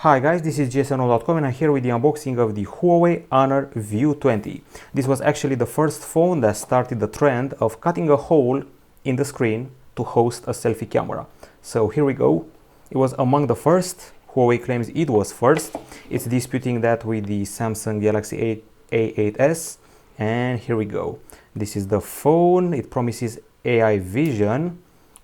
Hi guys, this is gsno.com and I'm here with the unboxing of the Huawei Honor View 20. This was actually the first phone that started the trend of cutting a hole in the screen to host a selfie camera. So here we go. It was among the first. Huawei claims it was first. It's disputing that with the Samsung Galaxy A8s. And here we go. This is the phone. It promises AI vision.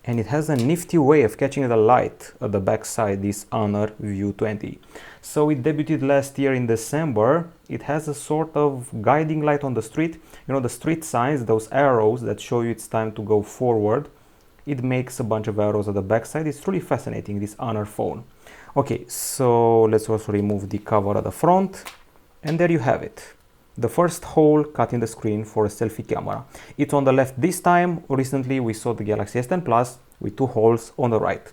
And it has a nifty way of catching the light at the back side, this Honor View 20. So it debuted last year in December. It has a sort of guiding light on the street. You know, the street signs, those arrows that show you it's time to go forward. It makes a bunch of arrows at the back side. It's truly fascinating, this Honor phone. Okay, so let's also remove the cover at the front. And there you have it. The first hole cut in the screen for a selfie camera. It's on the left this time. Recently we saw the Galaxy S10 Plus with two holes on the right.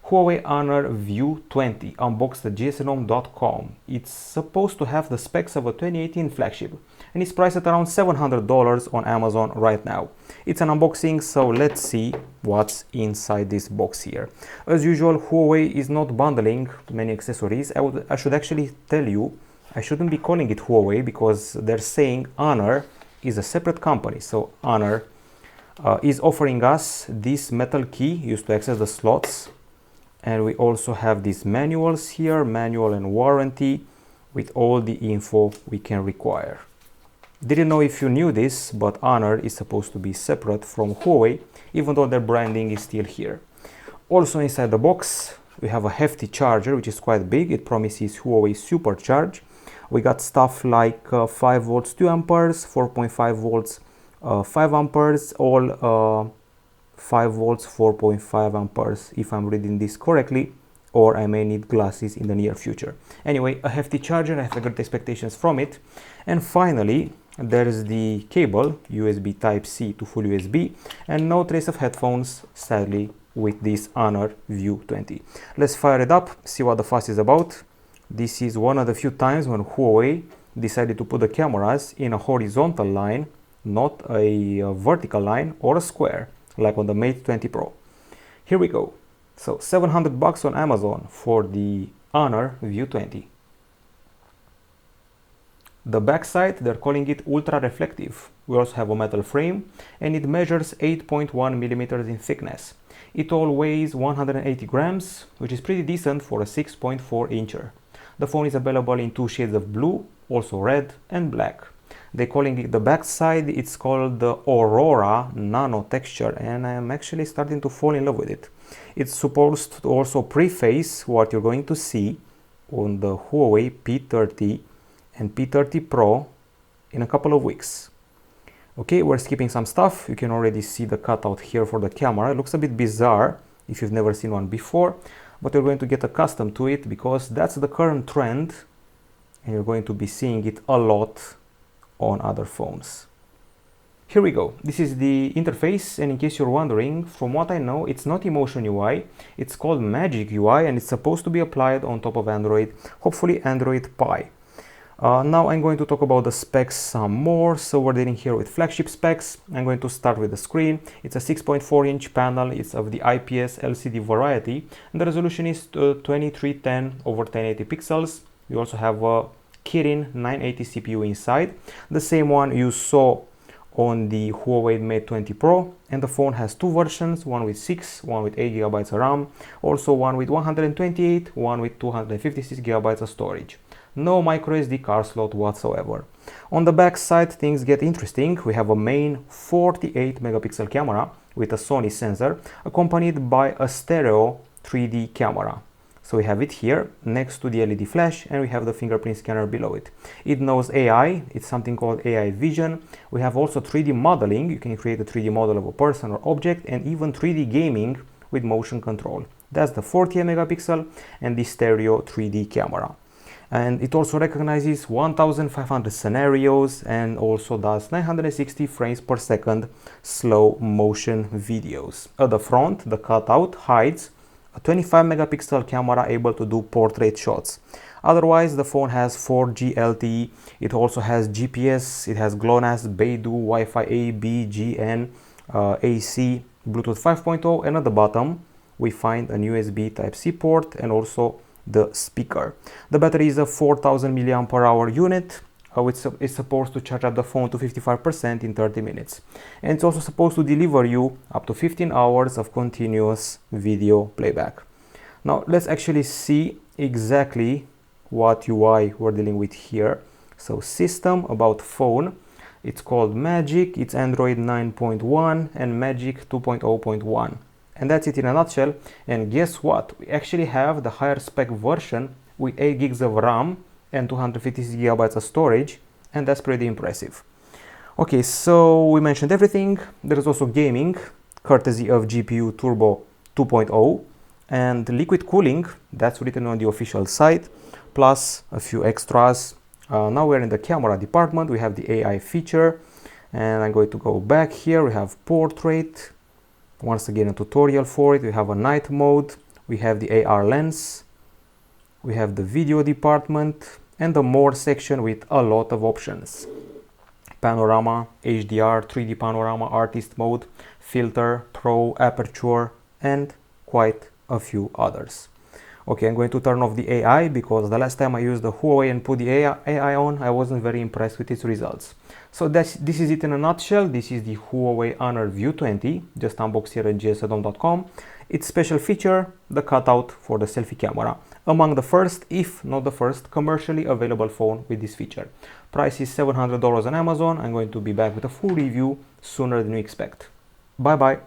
Huawei Honor View 20 unboxed at gsno.com. It's supposed to have the specs of a 2018 flagship and it's priced at around $700 on Amazon right now. It's an unboxing, so let's see what's inside this box here. As usual, Huawei is not bundling many accessories. I should actually tell you, I shouldn't be calling it Huawei because they're saying Honor is a separate company. So Honor is offering us this metal key used to access the slots. And we also have these manuals here, manual and warranty, with all the info we can require. Didn't know if you knew this, but Honor is supposed to be separate from Huawei, even though their branding is still here. Also inside the box, we have a hefty charger, which is quite big. It promises Huawei Supercharge. We got stuff like 5 volts 2 amperes, 4.5 volts 5 amperes, all 5 volts 4.5 amperes if I'm reading this correctly, or I may need glasses in the near future. Anyway, a hefty charger. I have great expectations from it. And finally, there's the cable, USB Type-C to full USB, and no trace of headphones, sadly, with this Honor View 20. Let's fire it up, see what the fuss is about. This is one of the few times when Huawei decided to put the cameras in a horizontal line, not a vertical line or a square, like on the Mate 20 Pro. Here we go. So $700 on Amazon for the Honor View 20. The backside, they're calling it ultra reflective. We also have a metal frame and it measures 8.1 millimeters in thickness. It all weighs 180 grams, which is pretty decent for a 6.4 incher. The phone is available in two shades of blue, also red and black. They're calling it the backside, it's called the Aurora Nano texture, and I am actually starting to fall in love with it. It's supposed to also preface what you're going to see on the Huawei P30 and P30 Pro in a couple of weeks. Okay, we're skipping some stuff. You can already see the cutout here for the camera. It looks a bit bizarre if you've never seen one before, but you're going to get accustomed to it because that's the current trend and you're going to be seeing it a lot on other phones. Here we go. This is the interface, and in case you're wondering, from what I know, it's not Emotion UI, it's called Magic UI, and it's supposed to be applied on top of Android, hopefully Android Pie. Now I'm going to talk about the specs some more. So we're dealing here with flagship specs. I'm going to start with the screen. It's a 6.4-inch panel. It's of the IPS LCD variety, and the resolution is 2310 over 1080 pixels. We also have a Kirin 980 CPU inside, the same one you saw on the Huawei Mate 20 Pro, and the phone has two versions, one with 6, one with 8 GB of RAM, also one with 128, one with 256 GB of storage. No microSD card slot whatsoever. On the back side, things get interesting. We have a main 48 megapixel camera with a Sony sensor accompanied by a stereo 3D camera. So we have it here next to the LED flash, and we have the fingerprint scanner below it. It knows AI, it's something called AI vision. We have also 3D modeling. You can create a 3D model of a person or object, and even 3D gaming with motion control. That's the 48 megapixel and the stereo 3D camera. And it also recognizes 1500 scenarios and also does 960 frames per second slow motion videos. At the front, the cutout hides a 25 megapixel camera able to do portrait shots. Otherwise, the phone has 4G LTE. It also has GPS, it has GLONASS, Beidou, Wi-Fi A, B, GN, AC, Bluetooth 5.0, and at the bottom we find an USB Type-C port and also the speaker. The battery is a 4000 mAh unit. It's supposed to charge up the phone to 55% in 30 minutes. And it's also supposed to deliver you up to 15 hours of continuous video playback. Now let's actually see exactly what UI we're dealing with here. So system, about phone, it's called Magic, it's Android 9.1 and Magic 2.0.1. And that's it in a nutshell. And guess what? We actually have the higher spec version with 8 gigs of RAM and 256 gigabytes of storage, and that's pretty impressive. Okay, so we mentioned everything. There is also gaming, courtesy of GPU Turbo 2.0, and liquid cooling, that's written on the official site, plus a few extras. Now we're in the camera department. We have the AI feature, and I'm going to go back here. We have portrait, once again a tutorial for it. We have a night mode, we have the AR lens, we have the video department, and the more section with a lot of options. Panorama, HDR, 3D panorama, artist mode, filter, pro, aperture, and quite a few others. Okay, I'm going to turn off the AI because the last time I used the Huawei and put the AI on, I wasn't very impressed with its results. So this is it in a nutshell. This is the Huawei Honor View 20, just unboxed here at gsodom.com. Its special feature, the cutout for the selfie camera. Among the first, if not the first, commercially available phone with this feature. Price is $700 on Amazon. I'm going to be back with a full review sooner than you expect. Bye bye.